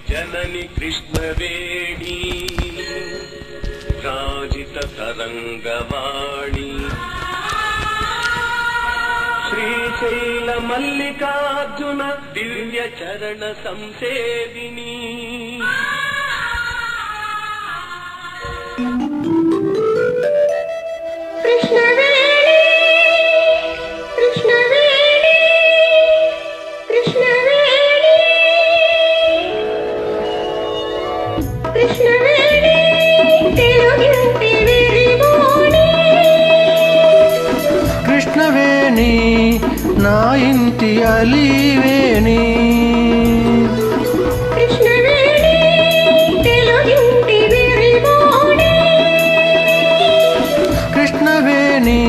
जननी कृष्णवेणी राजित तरंगवाणी श्रीशैल मल्लिकार्जुन दिव्य चरण संसेविनी కృష్ణవేణి నా ఇంటి అలివేణి కృష్ణవేణి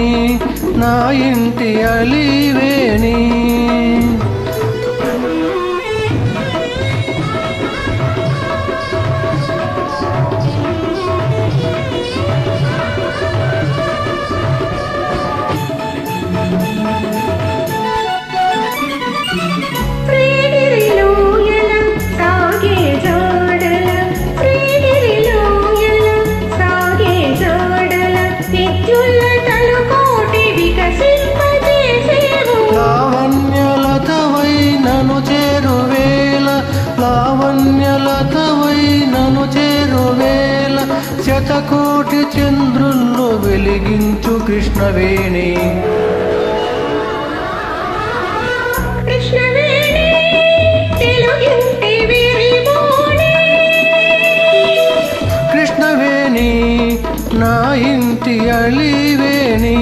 నా ఇంటి అలివేణి లావణ్యలతవై నను చేరువేళ శతకోటి చంద్రుల్లో వెలిగించు కృష్ణవేణి కృష్ణవేణి నా ఇంటి అలివేణి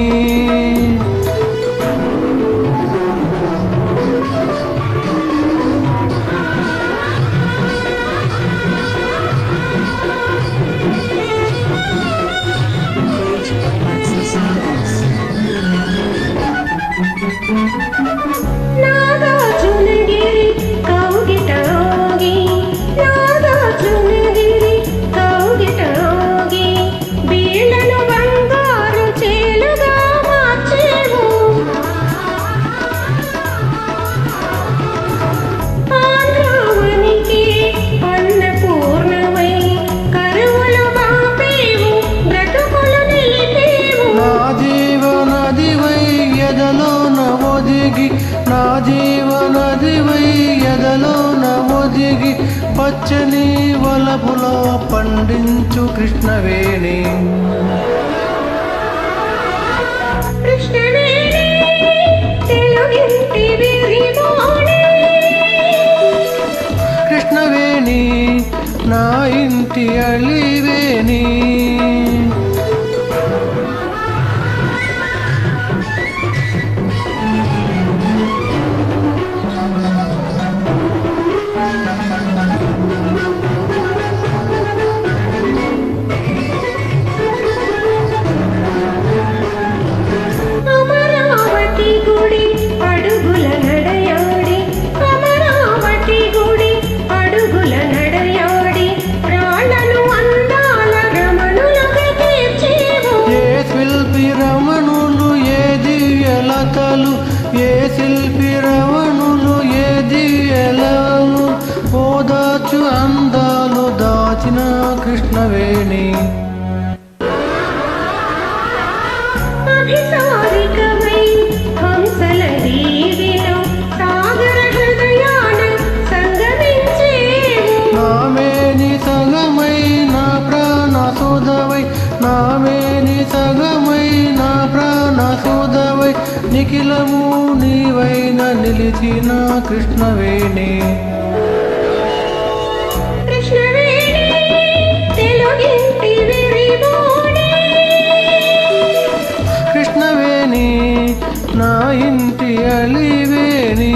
నా జీవనదివై ఎదలోన ఒదిగి పచ్చని వలపులో పండించు కృష్ణవేణి కృష్ణవేణి నా ఇంటి అలివేణి ఏ శిల్పి రమణులు ఏ దివ్యలము ఓదాచు అందాలు దాచిన కృష్ణవేణి నామేని సగమై నా ప్రాణ సుధవై నామేని సగమై నా ప్రాణ సుధవై నిఖిలము నీవైన నిలిచిన కృష్ణవేణి కృష్ణవేణి నా ఇంటి అలివేణి